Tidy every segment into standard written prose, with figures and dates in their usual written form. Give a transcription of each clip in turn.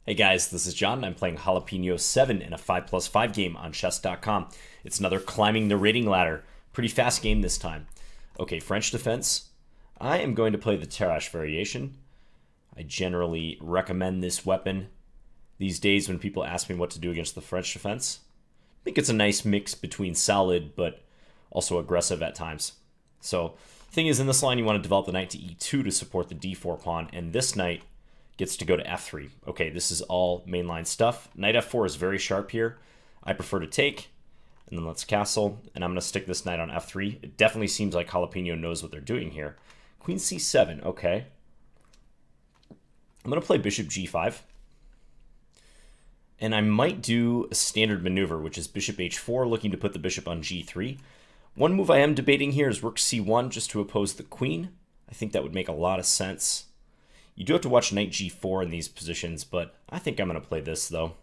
Hey guys, this is John, and I'm playing jalapeno7 in a 5+5 game on chess.com. It's another climbing the rating ladder. Pretty fast game this time. Okay, French defense. I am going to play the Tarrasch Variation. I generally recommend this weapon these days when people ask me what to do against the French defense. I think it's a nice mix between solid but also aggressive at times. So, thing is, in this line you want to develop the knight to e2 to support the d4 pawn, and this knight gets to go to f3. Okay, this is all mainline stuff. Knight f4 is very sharp here. I prefer to take, and then let's castle, and I'm going to stick this knight on f3. It definitely seems like Jalapeno knows what they're doing here. Queen c7, okay. I'm going to play bishop g5. And I might do a standard maneuver, which is bishop h4, looking to put the bishop on g3. One move I am debating here is rook c1, just to oppose the queen. I think that would make a lot of sense. You do have to watch knight g4 in these positions, but I think I'm going to play this, though.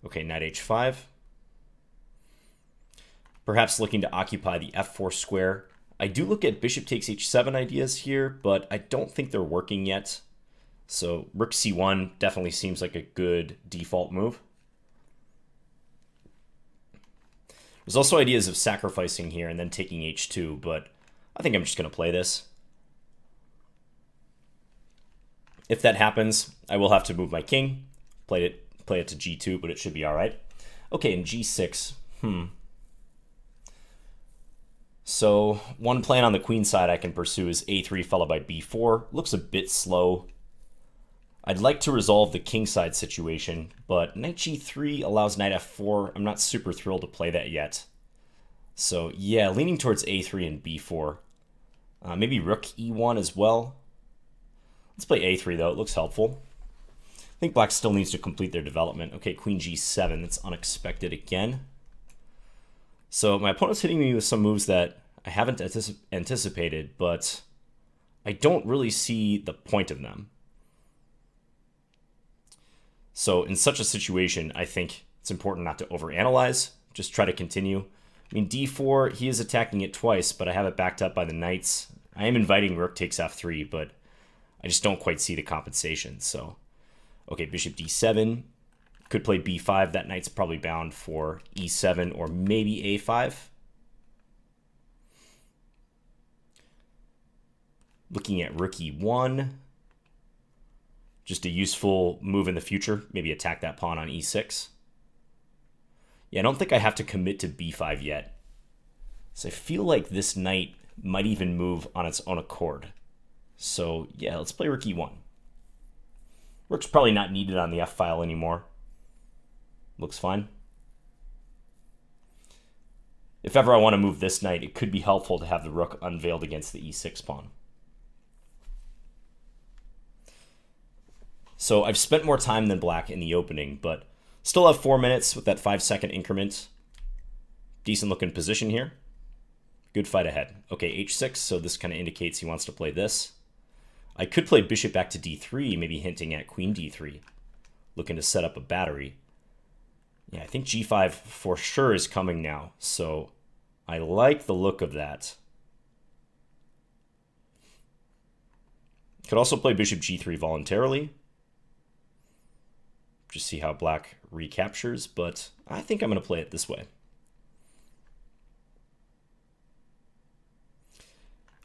Okay, knight h5. Perhaps looking to occupy the f4 square. I do look at bishop takes h7 ideas here, but I don't think they're working yet. So rook c1 definitely seems like a good default move. There's also ideas of sacrificing here and then taking h2, but I think I'm just going to play this. If that happens, I will have to move my king. Play it to g2, but it should be all right. Okay, in g6. So one plan on the queen side I can pursue is a3 followed by b4. Looks a bit slow. I'd like to resolve the king side situation, but knight g3 allows knight f4. I'm not super thrilled to play that yet. So yeah, leaning towards a3 and b4. Maybe rook e1 as well. Let's play a3 though, it looks helpful. I think black still needs to complete their development. Okay, queen g7, that's unexpected again. So my opponent's hitting me with some moves that I haven't anticipated, but I don't really see the point of them. So in such a situation, I think it's important not to overanalyze. Just try to continue. I mean, d4, he is attacking it twice, but I have it backed up by the knights. I am inviting rook takes f3, but I just don't quite see the compensation. So, okay, bishop d7. Could play b5. That knight's probably bound for e7 or maybe a5. Looking at rook e1. Just a useful move in the future. Maybe attack that pawn on e6. Yeah, I don't think I have to commit to b5 yet. So I feel like this knight might even move on its own accord. So yeah, let's play rook e1. Rook's probably not needed on the f-file anymore. Looks fine. If ever I want to move this knight, it could be helpful to have the rook unveiled against the e6 pawn. So I've spent more time than black in the opening, but still have 4 minutes with that 5-second increment. Decent looking position here. Good fight ahead. Okay, h6, so this kind of indicates he wants to play this. I could play bishop back to d3, maybe hinting at queen d3. Looking to set up a battery. Yeah, I think g5 for sure is coming now, so I like the look of that. Could also play bishop g3 voluntarily. Just see how black recaptures, but I think I'm going to play it this way.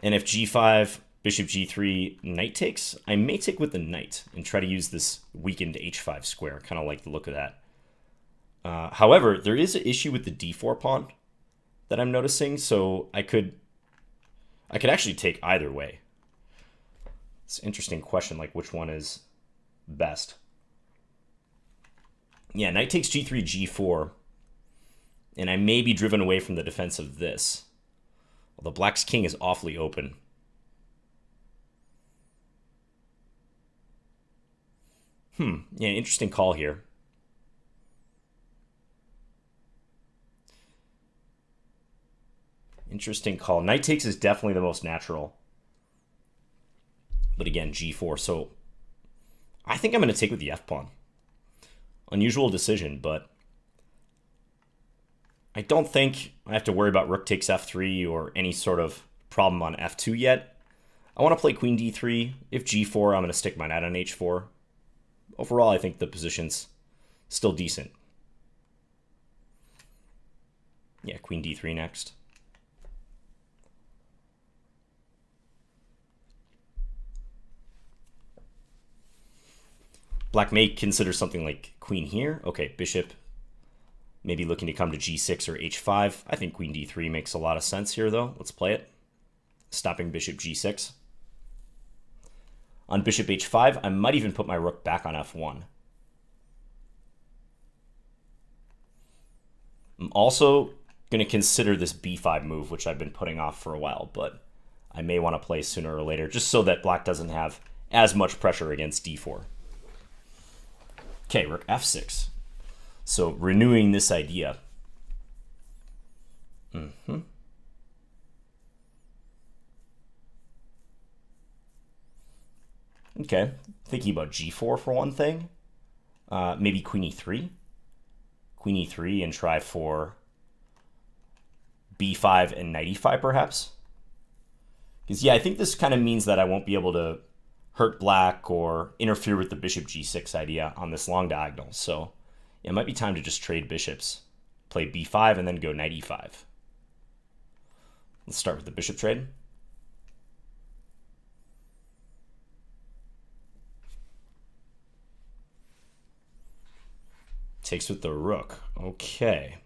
And if g5, bishop g3, knight takes, I may take with the knight and try to use this weakened h5 square. Kind of like the look of that. However, there is an issue with the d4 pawn that I'm noticing, so I could actually take either way. It's an interesting question, like which one is best. Yeah, knight takes g3, g4, and I may be driven away from the defense of this. Although black's king is awfully open. Yeah, interesting call here. Interesting call. Knight takes is definitely the most natural. But again, g4. So I think I'm going to take with the f-pawn. Unusual decision, but I don't think I have to worry about rook takes f3 or any sort of problem on f2 yet. I want to play queen d3. If g4, I'm going to stick my knight on h4. overall, I think the position's still decent. Yeah, queen d3 next. Black may consider something like queen here. Okay, bishop maybe looking to come to g6 or h5. I think queen d3 makes a lot of sense here, though. Let's play it. Stopping bishop g6. On bishop h5, I might even put my rook back on f1. I'm also going to consider this b5 move, which I've been putting off for a while, but I may want to play sooner or later, just so that black doesn't have as much pressure against d4. Okay, rook f6. So renewing this idea. Okay, thinking about g4 for one thing. Maybe queen e3. Queen e3 and try for b5 and knight e5 perhaps. Because yeah, I think this kind of means that I won't be able to hurt black or interfere with the bishop g6 idea on this long diagonal. So yeah, it might be time to just trade bishops. Play b5 and then go knight e5. Let's start with the bishop trade. Takes with the rook. Okay.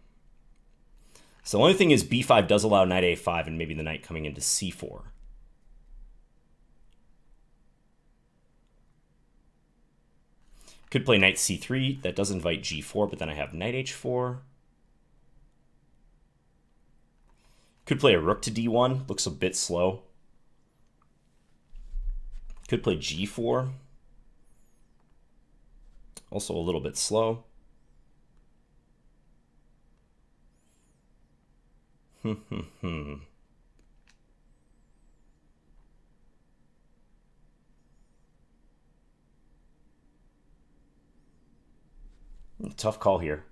So the only thing is b5 does allow knight a5 and maybe the knight coming into c4. Could play knight c3. That does invite g4, but then I have knight h4. Could play a rook to d1. Looks a bit slow. Could play g4. Also a little bit slow. Tough call here.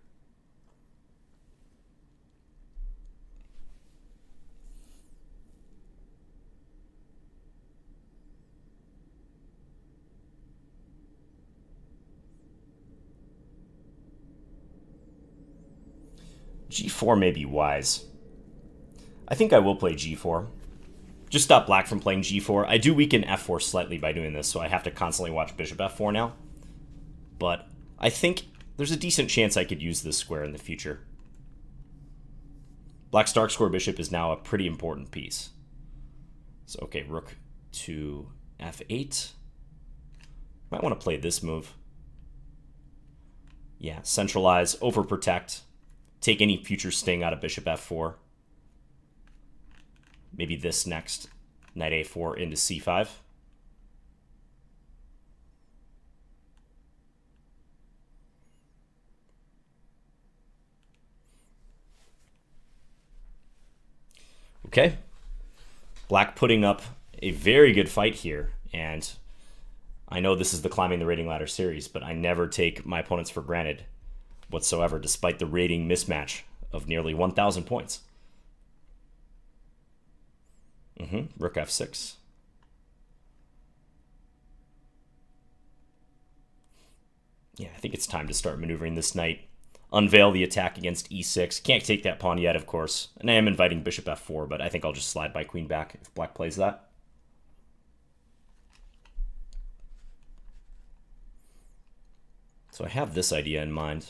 G4 may be wise. I think I will play g4. Just stop black from playing g4. I do weaken f4 slightly by doing this, so I have to constantly watch bishop f4 now. But I think there's a decent chance I could use this square in the future. Black's dark square bishop is now a pretty important piece. So, okay, rook to f8. Might want to play this move. Yeah, centralize, overprotect, take any future sting out of bishop f4. Maybe this next, knight a4 into c5. Okay, black putting up a very good fight here, and I know this is the Climbing the Rating Ladder series, but I never take my opponents for granted whatsoever, despite the rating mismatch of nearly 1,000 points. Rook f6. Yeah, I think it's time to start maneuvering this knight. Unveil the attack against e6. Can't take that pawn yet, of course. And I am inviting bishop f4, but I think I'll just slide my queen back if black plays that. So I have this idea in mind.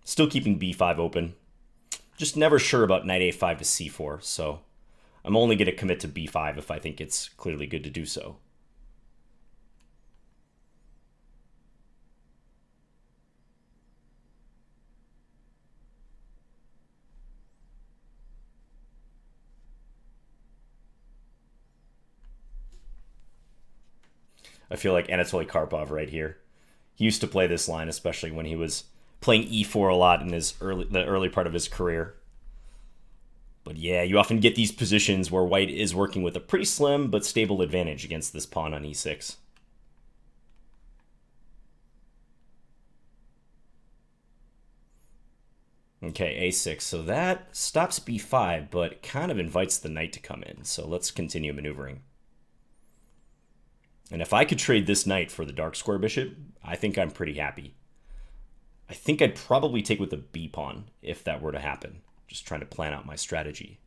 Still keeping b5 open. Just never sure about knight a5 to c4, so I'm only going to commit to b5 if I think it's clearly good to do so. I feel like Anatoly Karpov right here. He used to play this line, especially when he was playing e4 a lot in the early part of his career. But yeah, you often get these positions where white is working with a pretty slim but stable advantage against this pawn on e6. Okay, a6. So that stops b5, but kind of invites the knight to come in. So let's continue maneuvering. And if I could trade this knight for the dark square bishop, I think I'm pretty happy. I think I'd probably take with the b pawn if that were to happen. Just trying to plan out my strategy.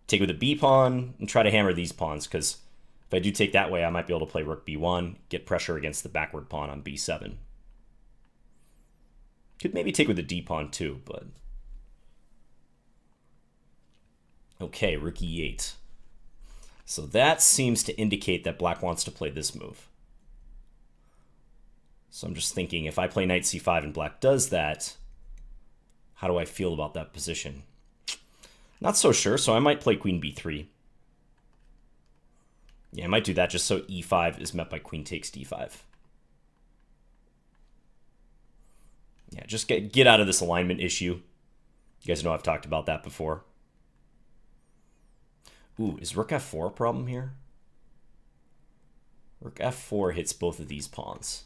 Take with the b pawn and try to hammer these pawns, because if I do take that way, I might be able to play rook b1, get pressure against the backward pawn on b7. Could maybe take with the d pawn too, but... Okay, rook e8. So that seems to indicate that black wants to play this move. So I'm just thinking, if I play knight c5 and black does that, how do I feel about that position? Not so sure, so I might play queen b3. Yeah, I might do that just so e5 is met by queen takes d5. Yeah, just get out of this alignment issue. You guys know I've talked about that before. Ooh, is rook f4 a problem here? Rook f4 hits both of these pawns.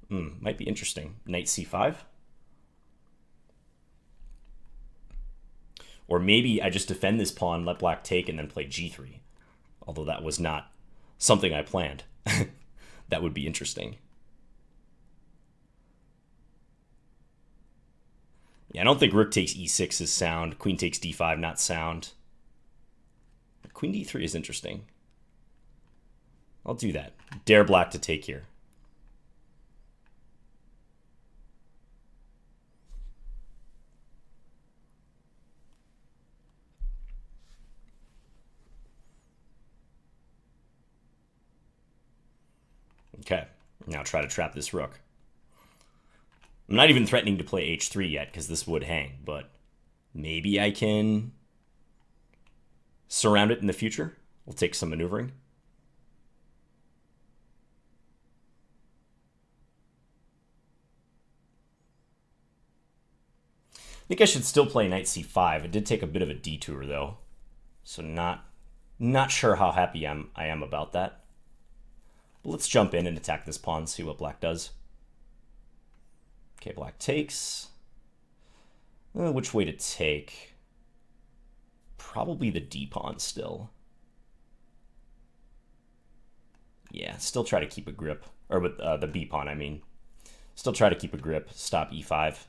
Might be interesting. Knight c5? Or maybe I just defend this pawn, let black take, and then play g3. Although that was not something I planned. That would be interesting. Yeah, I don't think rook takes e6 is sound. Queen takes d5, not sound. Queen d3 is interesting. I'll do that. Dare black to take here. Okay, now try to trap this rook. I'm not even threatening to play h3 yet, because this would hang, but maybe I can surround it in the future. We'll take some maneuvering. I think I should still play knight c5. It did take a bit of a detour, though, so not sure how happy I am about that. But let's jump in and attack this pawn, see what black does. Okay, black takes. Which way to take? Probably the d pawn still. Yeah, still try to keep a grip. Or with the b pawn, I mean. Still try to keep a grip. Stop e5.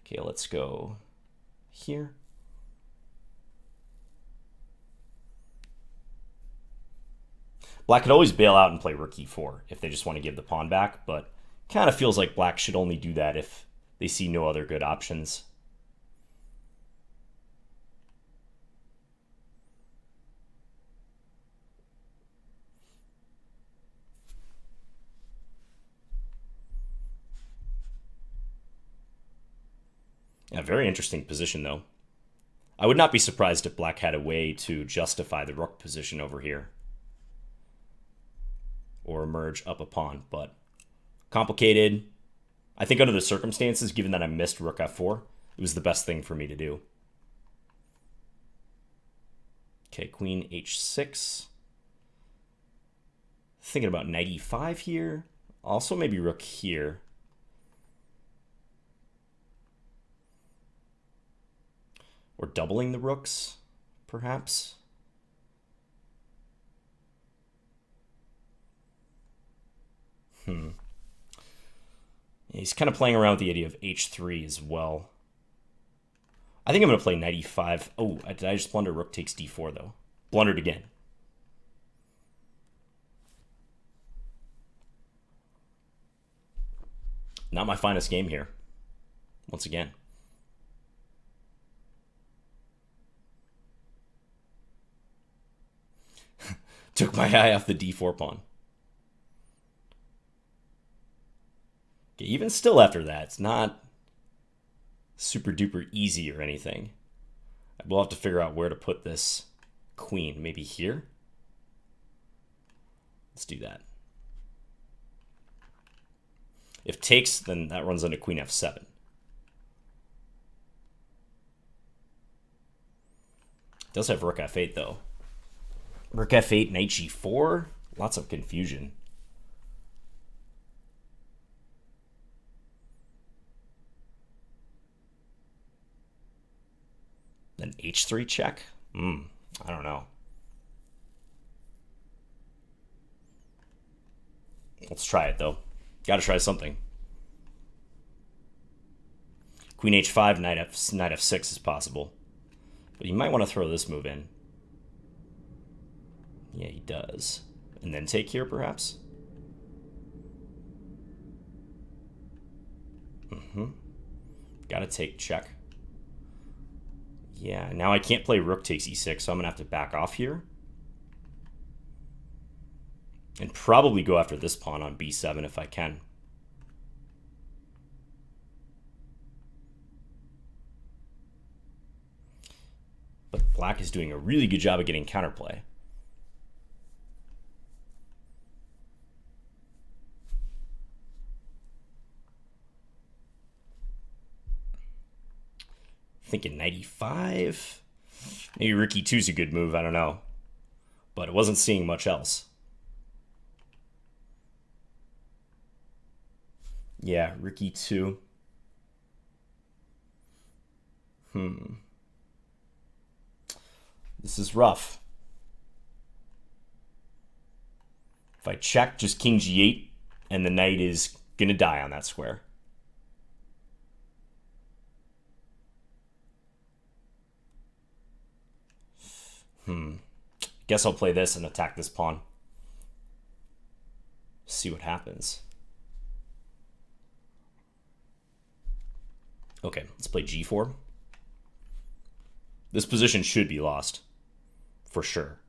Okay, let's go here. Black could always bail out and play rook e4 if they just want to give the pawn back, but kind of feels like black should only do that if they see no other good options. Yeah, very interesting position, though. I would not be surprised if black had a way to justify the rook position over here, or merge up a pawn, but complicated. I think under the circumstances, given that I missed rook f4, it was the best thing for me to do. Okay, queen h6. Thinking about knight e5 here. Also maybe rook here. Or doubling the rooks, perhaps. He's kind of playing around with the idea of h3 as well. I think I'm going to play knight e5. Oh, did I just blunder rook takes d4, though? Blundered again. Not my finest game here. Once again. Took my eye off the d4 pawn. Okay, even still after that, it's not super duper easy or anything. We'll have to figure out where to put this queen. Maybe here? Let's do that. If takes, then that runs into queen f7. It does have rook f8, though. Rook f8, knight g4. Lots of confusion. Then h3 check? I don't know. Let's try it, though. Gotta try something. Queen h5, knight f6 is possible. But he might want to throw this move in. Yeah, he does. And then take here, perhaps? Gotta take check. Yeah, now I can't play rook takes e6, so I'm gonna have to back off here. And probably go after this pawn on b7 if I can. But black is doing a really good job of getting counterplay. Thinking knight e5. Maybe rook e2 is a good move, I don't know. But it wasn't seeing much else. Yeah, rook e2. This is rough. If I check, just king g8, and the knight is gonna die on that square. Guess I'll play this and attack this pawn. See what happens. Okay, let's play g4. This position should be lost, for sure.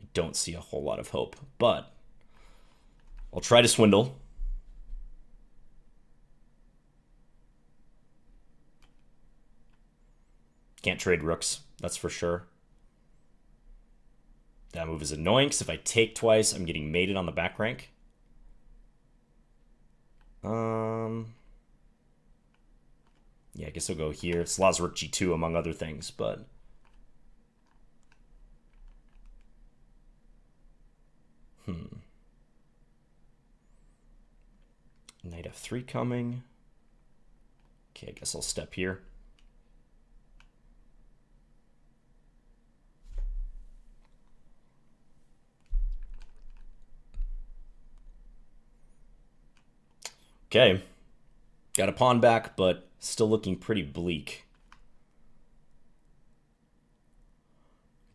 I don't see a whole lot of hope, but I'll try to swindle. Can't trade rooks, that's for sure. That move is annoying, because if I take twice, I'm getting mated on the back rank. Yeah, I guess I'll go here. It's allows rook g2, among other things, but... Knight f3 coming. Okay, I guess I'll step here. Okay, got a pawn back, but still looking pretty bleak.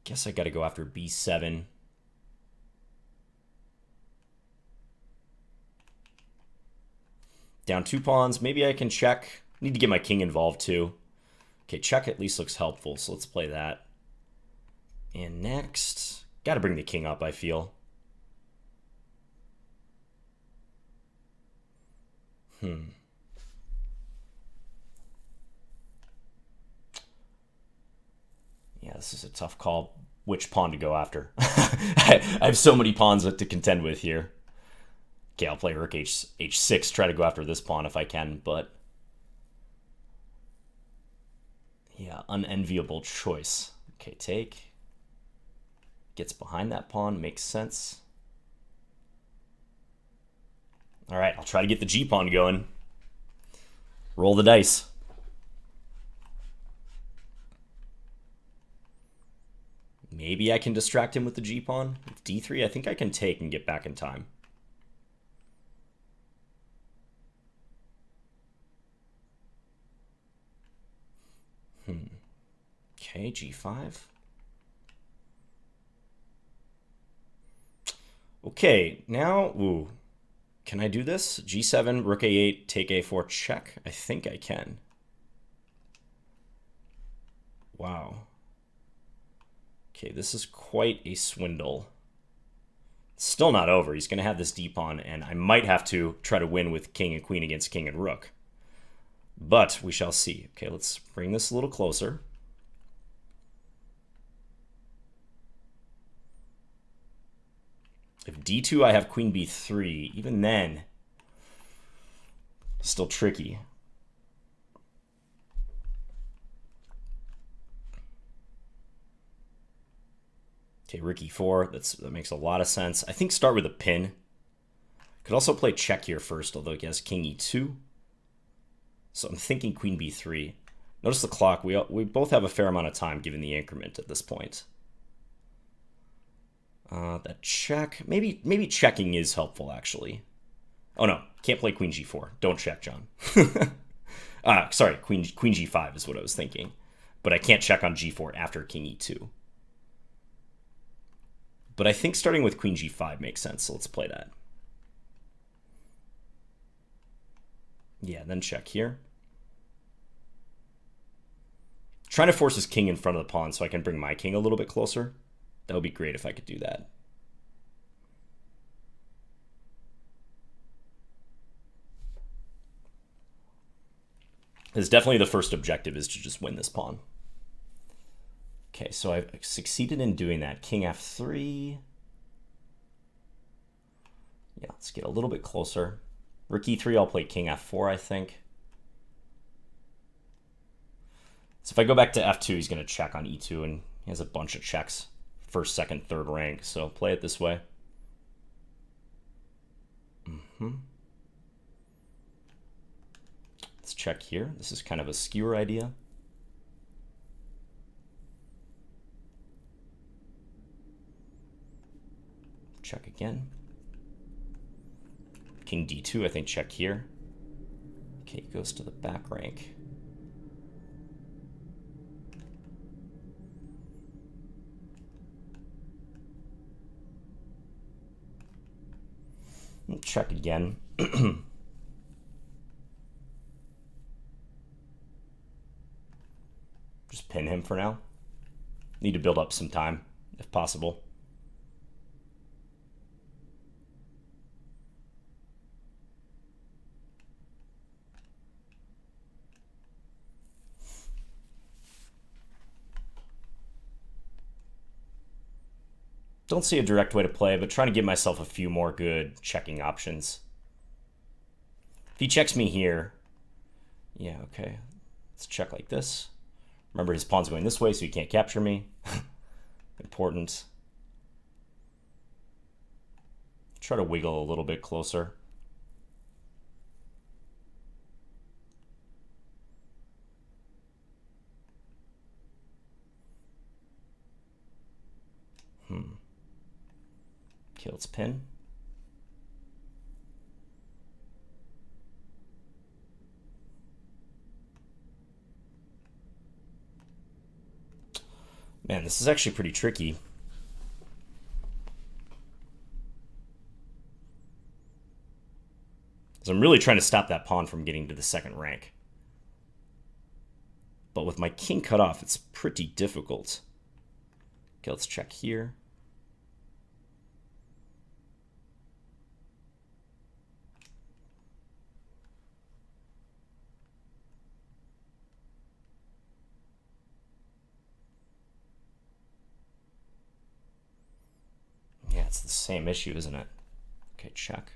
Guess I gotta go after b7. Down 2 pawns, maybe I can check. Need to get my king involved too. Okay, check at least looks helpful, so let's play that. And next, gotta bring the king up, I feel. Yeah, this is a tough call. Which pawn to go after? I have so many pawns to contend with here. Okay, I'll play rook h6, try to go after this pawn if I can, but... yeah, unenviable choice. Okay, take. Gets behind that pawn, makes sense. All right, I'll try to get the g-pawn going. Roll the dice. Maybe I can distract him with the g-pawn. With d3, I think I can take and get back in time. Okay, g5. Okay, now, ooh. Can I do this? g7, rook a8, take a4, check? I think I can. Wow. Okay, this is quite a swindle. It's still not over. He's going to have this d-pawn, and I might have to try to win with king and queen against king and rook. But we shall see. Okay, let's bring this a little closer. If d2, I have queen b3. Even then, still tricky. Okay, rook e4. That makes a lot of sense. I think start with a pin. Could also play check here first, although he has king e2. So I'm thinking queen b3. Notice the clock. We both have a fair amount of time given the increment at this point. That check. Maybe checking is helpful, actually. Oh, no. Can't play queen g4. Don't check, John. Sorry, queen g5 is what I was thinking. But I can't check on g4 after king e2. But I think starting with queen g5 makes sense, so let's play that. Yeah, then check here. Trying to force his king in front of the pawn so I can bring my king a little bit closer. That would be great if I could do that. It's definitely the first objective is to just win this pawn. Okay, so I've succeeded in doing that. King f3. Yeah, let's get a little bit closer. Rook e3, I'll play king f4, I think. So if I go back to f2, he's going to check on e2, and he has a bunch of checks. First, second, third rank, so play it this way. Let's check here. This is kind of a skewer idea. Check again. King d2, I think check here. Okay, goes to the back rank. Check again. Just pin him for now. Need to build up some time, if possible. Don't see a direct way to play, but trying to give myself a few more good checking options. If he checks me here, yeah, okay. Let's check like this. Remember, his pawn's going this way, so he can't capture me. Important. Try to wiggle a little bit closer. Okay, let's pin. Man, this is actually pretty tricky. So I'm really trying to stop that pawn from getting to the second rank. But with my king cut off, it's pretty difficult. Okay, let's check here. Yeah, it's the same issue, isn't it? Okay, check.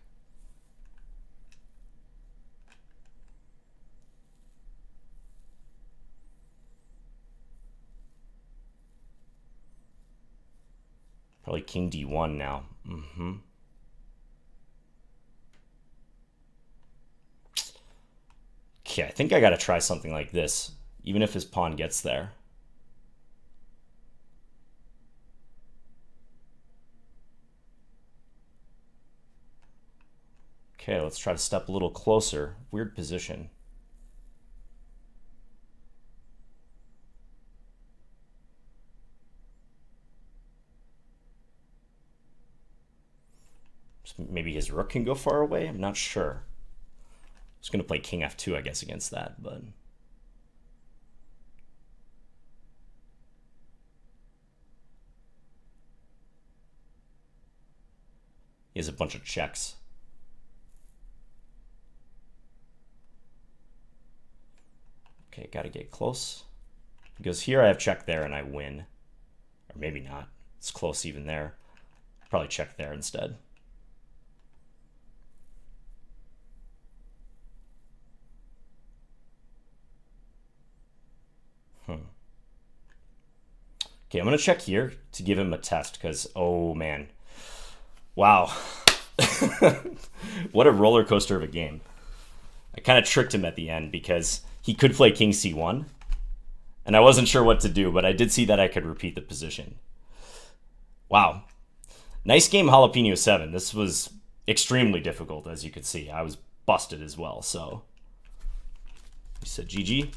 Probably king d1 now. Okay, I think I gotta try something like this, even if his pawn gets there. Okay, let's try to step a little closer. Weird position. Maybe his rook can go far away? I'm not sure. I was going to play king f2, I guess, against that, but... He has a bunch of checks. Okay, gotta get close. Because here I have check there and I win. Or maybe not. It's close even there. Probably check there instead. Okay, I'm going to check here to give him a test because, oh man. Wow. What a roller coaster of a game. I kind of tricked him at the end because he could play king c1 And I wasn't sure what to do, but I did see that I could repeat the position. Wow. Nice game, jalapeno7. This was extremely difficult, as you could see. I was busted as well, so he said GG.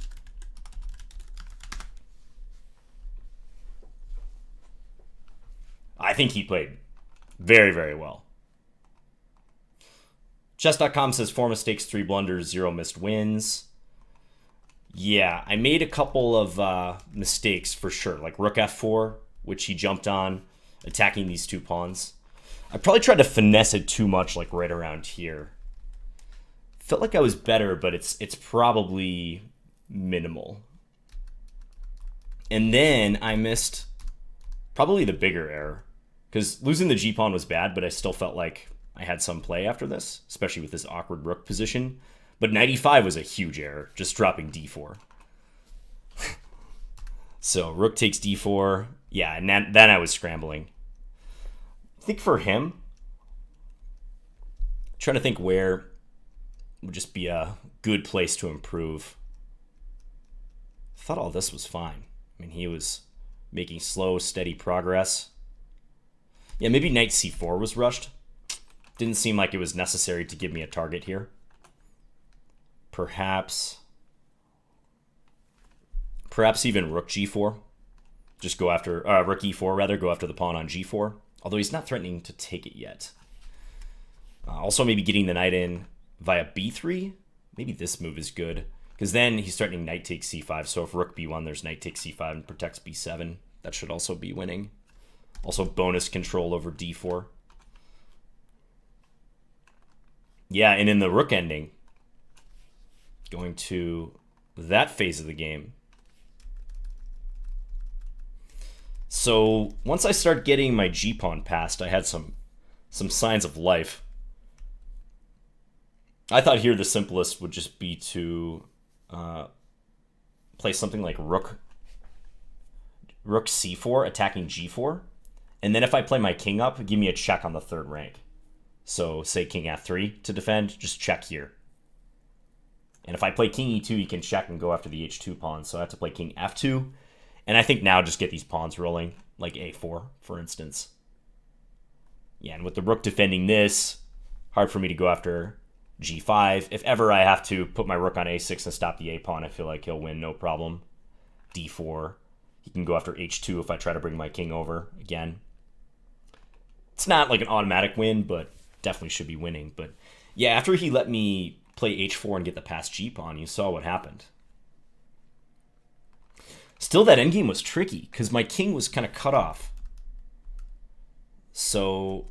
I think he played very, very well. Chess.com says 4 mistakes, 3 blunders, 0 missed wins. Yeah, I made a couple of mistakes for sure, like rook f4, which he jumped on, attacking these 2 pawns. I probably tried to finesse it too much, like right around here. Felt like I was better, but it's probably minimal. And then I missed probably the bigger error, because losing the g-pawn was bad, but I still felt like I had some play after this, especially with this awkward rook position. But knight e5 was a huge error, just dropping d4. So rook takes d4. Yeah, and then I was scrambling. I think for him, trying to think where would just be a good place to improve. I thought all this was fine. I mean, he was making slow, steady progress. Yeah, maybe knight c4 was rushed. Didn't seem like it was necessary to give me a target here. Perhaps even rook g4. Just go after, rook e4 rather, go after the pawn on g4. Although he's not threatening to take it yet. Also maybe getting the knight in via b3. Maybe this move is good, because then he's threatening knight takes c5. So if rook b1, there's knight takes c5 and protects b7. That should also be winning. Also bonus control over d4. Yeah, and in the rook ending, going to that phase of the game. So once I start getting my g-pawn passed, I had some signs of life. I thought here the simplest would just be to play something like rook c4, attacking g4. And then if I play my king up, give me a check on the 3rd rank. So say king f3 to defend, just check here. And if I play king e2, you can check and go after the h2 pawn. So I have to play king f2. And I think now just get these pawns rolling, like a4, for instance. Yeah, and with the rook defending this, hard for me to go after g5. If ever I have to put my rook on a6 and stop the a pawn, I feel like he'll win, no problem. d4. He can go after h2 if I try to bring my king over again. It's not like an automatic win, but definitely should be winning. But yeah, after he let me play h4 and get the passed g-pawn, you saw what happened. Still, that endgame was tricky, because my king was kind of cut off. So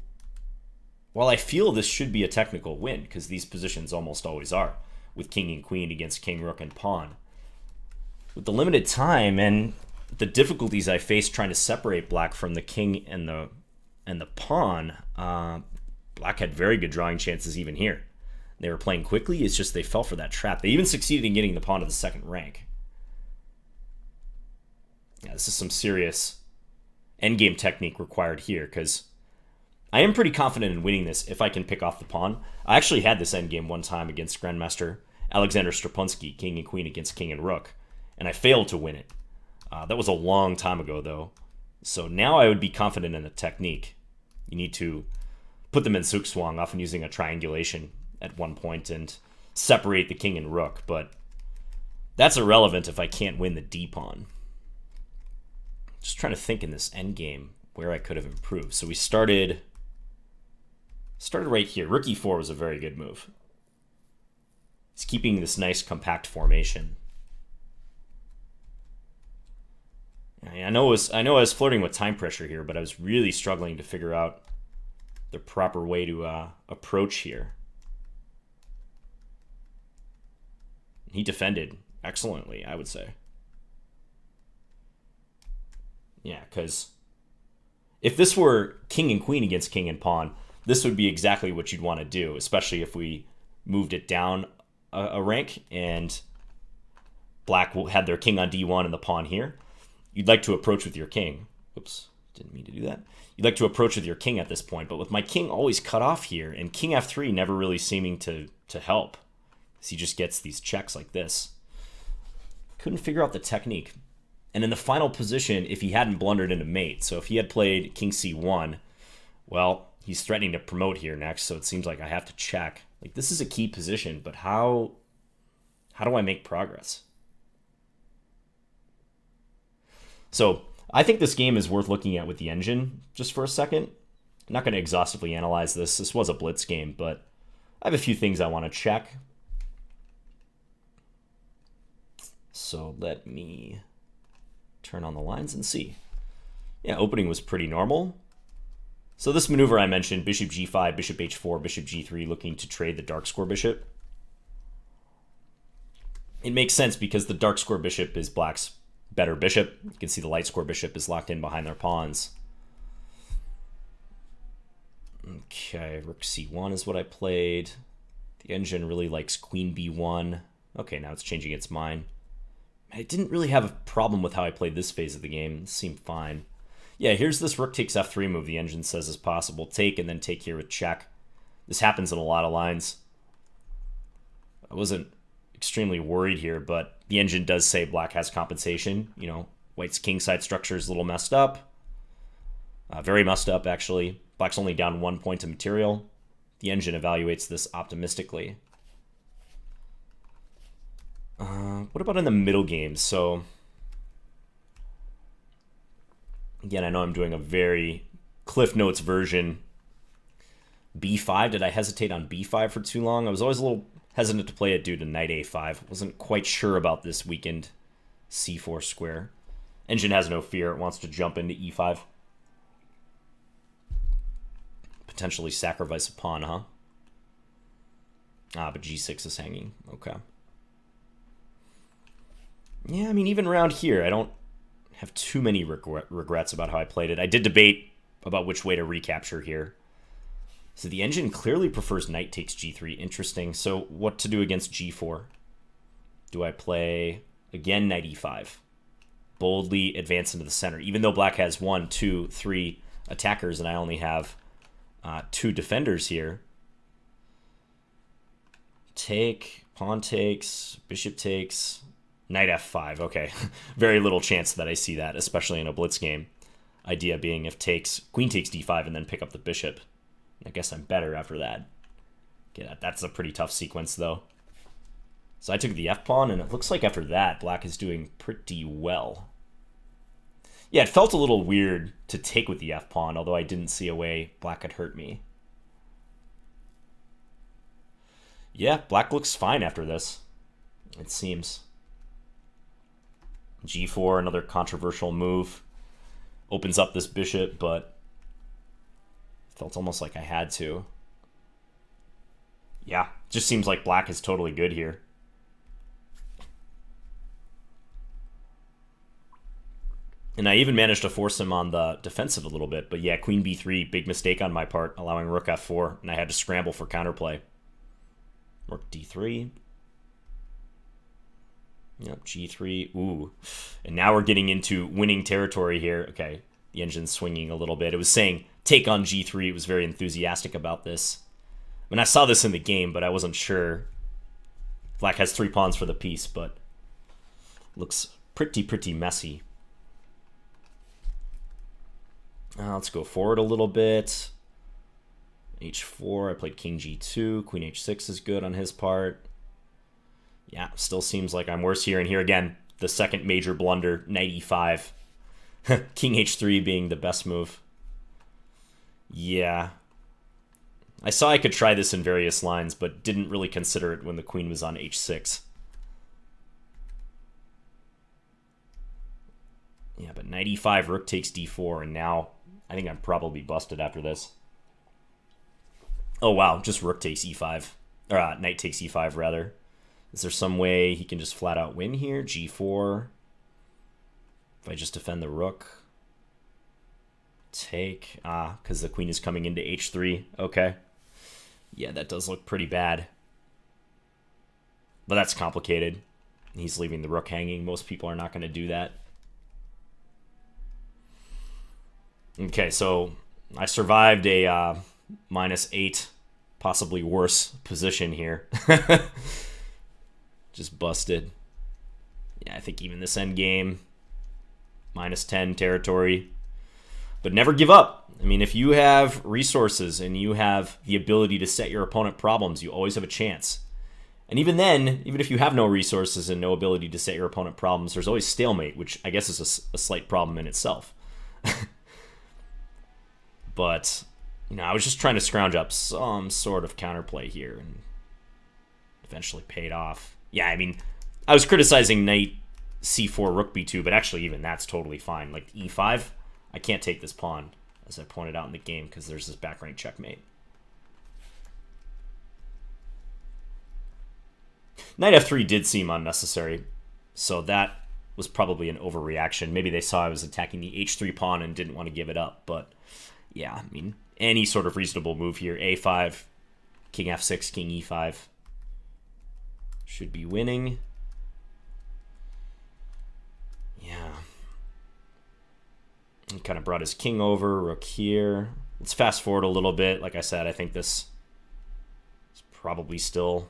while I feel this should be a technical win, because these positions almost always are, with king and queen against king, rook, and pawn, with the limited time and the difficulties I faced trying to separate black from the king and the pawn, black had very good drawing chances even here. They were playing quickly, it's just they fell for that trap. They even succeeded in getting the pawn to the 2nd rank. Yeah, this is some serious endgame technique required here, because I am pretty confident in winning this if I can pick off the pawn. I actually had this endgame one time against Grandmaster Alexander Strapunski, king and queen against king and rook, and I failed to win it. That was a long time ago, though. So now I would be confident in the technique. You need to put them in zugzwang, often using a triangulation at one point, and separate the king and rook, but that's irrelevant if I can't win the d-pawn. Just trying to think in this endgame where I could have improved. So we started right here. Rook e4 was a very good move. It's keeping this nice compact formation. I know I was flirting with time pressure here, but I was really struggling to figure out the proper way to approach here. He defended excellently, I would say. Yeah, because if this were king and queen against king and pawn, this would be exactly what you'd want to do, especially if we moved it down a rank and black had their king on d1 and the pawn here. You'd like to approach with your king. Oops, didn't mean to do that. You'd like to approach with your king at this point, but with my king always cut off here and king f3 never really seeming to help, because he just gets these checks like this. Couldn't figure out the technique. And in the final position, if he hadn't blundered into mate, so if he had played king c1, well, he's threatening to promote here next, so it seems like I have to check. Like, this is a key position, but how do I make progress? So I think this game is worth looking at with the engine just for a second. I'm not going to exhaustively analyze this. This was a blitz game, but I have a few things I want to check. So let me turn on the lines and see. Yeah, opening was pretty normal. So this maneuver I mentioned, bishop g5, bishop h4, bishop g3, looking to trade the dark square bishop. It makes sense because the dark square bishop is black's better bishop. You can see the light square bishop is locked in behind their pawns. Okay, rook c1 is what I played. The engine really likes queen b1. Okay, now it's changing its mind. I didn't really have a problem with how I played this phase of the game. It seemed fine. Yeah, here's this rook takes f3 move the engine says is possible. Take and then take here with check. This happens in a lot of lines. I wasn't extremely worried here, but the engine does say black has compensation. You know, white's kingside structure is a little messed up. Very messed up, actually. Black's only down 1 point of material. The engine evaluates this optimistically. What about in the middle game? So, again, I know I'm doing a very Cliff Notes version. b5, did I hesitate on b5 for too long? I was always a little hesitant to play it due to knight a5. Wasn't quite sure about this weakened c4 square. Engine has no fear. It wants to jump into e5. Potentially sacrifice a pawn, huh? Ah, but g6 is hanging. Okay. Yeah, I mean, even around here, I don't have too many regrets about how I played it. I did debate about which way to recapture here. So the engine clearly prefers knight takes g3. Interesting. So what to do against g4? Do I play, again, knight e5? Boldly advance into the center. Even though black has 1, 2, 3 attackers and I only have 2 defenders here. Take, pawn takes, bishop takes, knight f5. Okay, very little chance that I see that, especially in a blitz game. Idea being if takes, queen takes d5 and then pick up the bishop. I guess I'm better after that. Okay, that's a pretty tough sequence though. So I took the f-pawn and it looks like after that black is doing pretty well. Yeah, it felt a little weird to take with the f-pawn, although I didn't see a way black could hurt me. Yeah, black looks fine after this, it seems. g4, another controversial move. Opens up this bishop, but felt almost like I had to. Yeah, just seems like black is totally good here. And I even managed to force him on the defensive a little bit. But yeah, queen b3, big mistake on my part, allowing rook f4, and I had to scramble for counterplay. Rook d3. Yep, g3. Ooh. And now we're getting into winning territory here. Okay, the engine's swinging a little bit. It was saying take on g3. It was very enthusiastic about this. I mean, I saw this in the game, but I wasn't sure. Black has 3 pawns for the piece, but looks pretty messy. Let's go forward a little bit. h4, I played king g2. Queen h6 is good on his part. Yeah, still seems like I'm worse here. And here again, the second major blunder, knight e5. King h3 being the best move. Yeah. I saw I could try this in various lines, but didn't really consider it when the queen was on h6. Yeah, but knight e5, rook takes d4, and now I think I'm probably busted after this. Oh, wow, just rook takes e5. Or knight takes e5, rather. Is there some way he can just flat out win here? g4. If I just defend the rook. Take. Because the queen is coming into h3. Okay. Yeah, that does look pretty bad. But that's complicated. He's leaving the rook hanging. Most people are not going to do that. Okay, so I survived a -8, possibly worse position here. Just busted. Yeah, I think even this endgame, -10 territory. But never give up. I mean, if you have resources and you have the ability to set your opponent problems, you always have a chance. And even then, even if you have no resources and no ability to set your opponent problems, there's always stalemate, which I guess is a slight problem in itself. But, you know, I was just trying to scrounge up some sort of counterplay here and eventually paid off. Yeah, I mean, I was criticizing knight c4, rook b2, but actually even that's totally fine. Like e5, I can't take this pawn, as I pointed out in the game, because there's this back rank checkmate. Knight f3 did seem unnecessary, so that was probably an overreaction. Maybe they saw I was attacking the h3 pawn and didn't want to give it up, but yeah, I mean, any sort of reasonable move here. a5, king f6, king e5 should be winning. Yeah. He kind of brought his king over, rook here. Let's fast forward a little bit. Like I said, I think this is probably still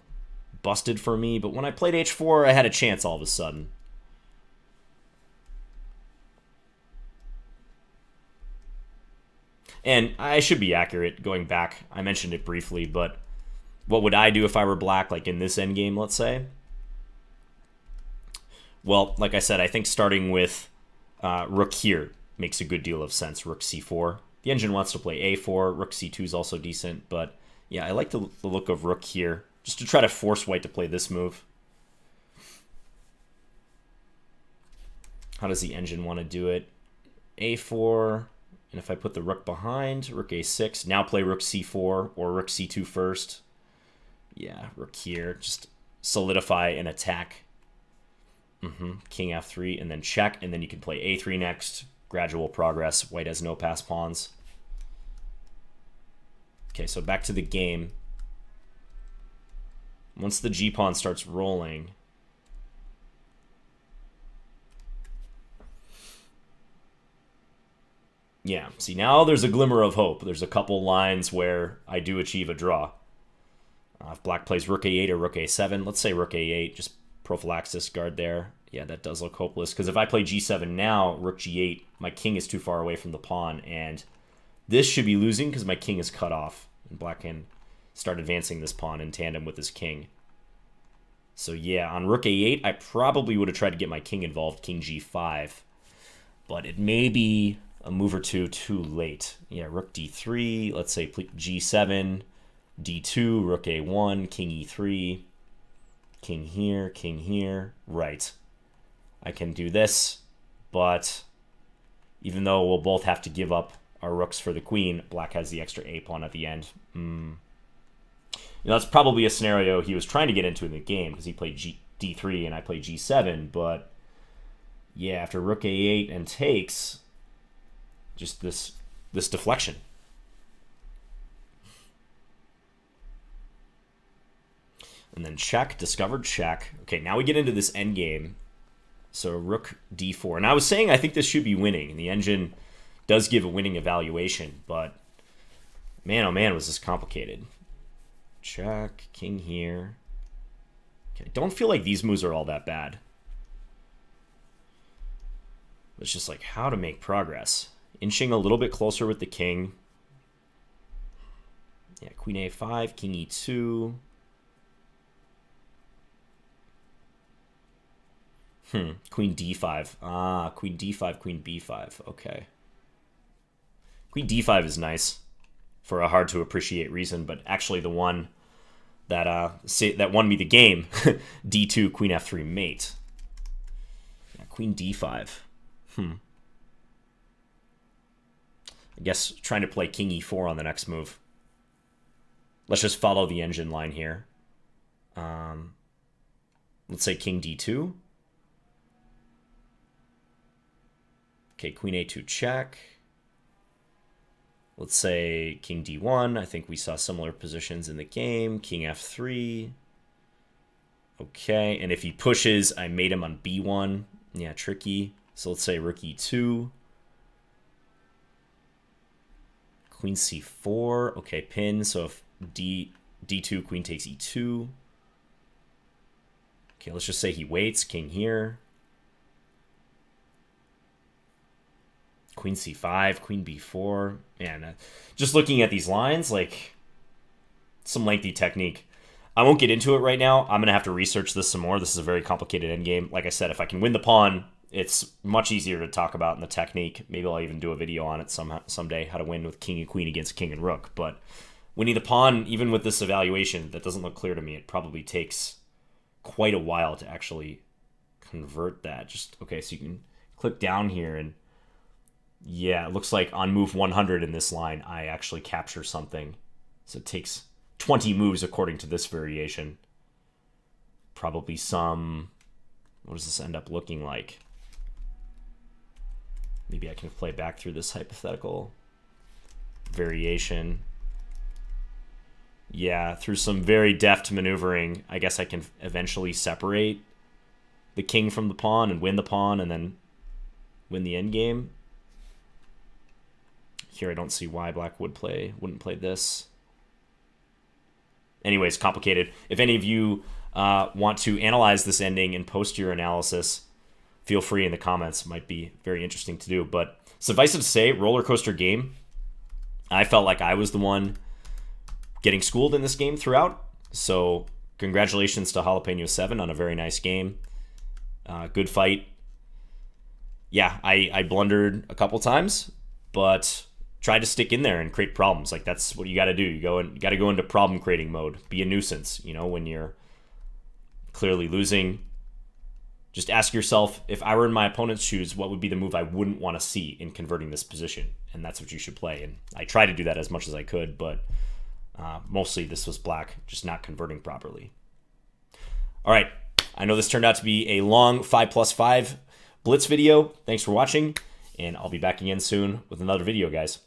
busted for me, but when I played h4, I had a chance all of a sudden. And I should be accurate going back. I mentioned it briefly, but what would I do if I were black, like in this endgame, let's say? Well, like I said, I think starting with rook here makes a good deal of sense. Rook c4. The engine wants to play a4. Rook c2 is also decent, but yeah, I like the look of rook here, just to try to force white to play this move. How does the engine want to do it? a4, and if I put the rook behind, rook a6, now play rook c4 or rook c2 first. Yeah, rook here, just solidify an attack. King f3, and then check, and then you can play a3 next. Gradual progress. White has no pass pawns. Okay, so back to the game. Once the g-pawn starts rolling, yeah, see, now there's a glimmer of hope. There's a couple lines where I do achieve a draw. If black plays rook a8 or rook a7, let's say rook a8, just prophylaxis guard there. Yeah, that does look hopeless, because if I play g7 now, rook g8, my king is too far away from the pawn, and this should be losing because my king is cut off, and black can start advancing this pawn in tandem with his king. So yeah, on rook a8, I probably would have tried to get my king involved, king g5, but it may be a move or two too late. Yeah, rook d3, let's say g7, d2, rook a1, king e3, king here, right. I can do this, but even though we'll both have to give up our rooks for the queen, black has the extra a pawn at the end. You know, that's probably a scenario he was trying to get into in the game, because he played d3 and I played g7, but yeah, after rook a8 and takes, just this deflection. And then check, discovered check. Okay, now we get into this endgame. So rook d4. And I was saying I think this should be winning, and the engine does give a winning evaluation, but man, oh man, was this complicated. Check, king here. Okay, don't feel like these moves are all that bad. It's just like how to make progress. Inching a little bit closer with the king. Yeah, queen a5, king e2. Queen d5. Ah, queen d5, queen b5. Okay. Queen d5 is nice for a hard to appreciate reason, but actually the one that that won me the game, d2, queen f3 mate. Yeah, queen d5. I guess trying to play king e4 on the next move. Let's just follow the engine line here. Let's say king d2. Okay, queen a2 check. Let's say king d1. I think we saw similar positions in the game. King f3. Okay, and if he pushes, I made him on b1. Yeah, tricky. So let's say rook e2. Queen c4. Okay, pin. So if d2, queen takes e2. Okay, let's just say he waits. King here. Queen c5, queen b4. Man, just looking at these lines, like, some lengthy technique. I won't get into it right now. I'm going to have to research this some more. This is a very complicated endgame. Like I said, if I can win the pawn, it's much easier to talk about in the technique. Maybe I'll even do a video on it someday, how to win with king and queen against king and rook. But winning the pawn, even with this evaluation, that doesn't look clear to me. It probably takes quite a while to actually convert that. Just, okay, so you can click down here and yeah, it looks like on move 100 in this line, I actually capture something. So it takes 20 moves according to this variation. Probably some... What does this end up looking like? Maybe I can play back through this hypothetical variation. Yeah, through some very deft maneuvering, I guess I can eventually separate the king from the pawn and win the pawn and then win the endgame. Here I don't see why black wouldn't play this. Anyways, complicated. If any of you want to analyze this ending and post your analysis, feel free in the comments. It might be very interesting to do. But suffice it to say, roller coaster game. I felt like I was the one getting schooled in this game throughout. So congratulations to jalapeno7 on a very nice game. Good fight. Yeah, I blundered a couple times, but tried to stick in there and create problems. Like, that's what you got to do. You got to go into problem creating mode. Be a nuisance, you know, when you're clearly losing. Just ask yourself, if I were in my opponent's shoes, what would be the move I wouldn't want to see in converting this position? And that's what you should play. And I tried to do that as much as I could, but mostly this was black just not converting properly. All right, I know this turned out to be a long 5+5 blitz video. Thanks for watching, and I'll be back again soon with another video, guys.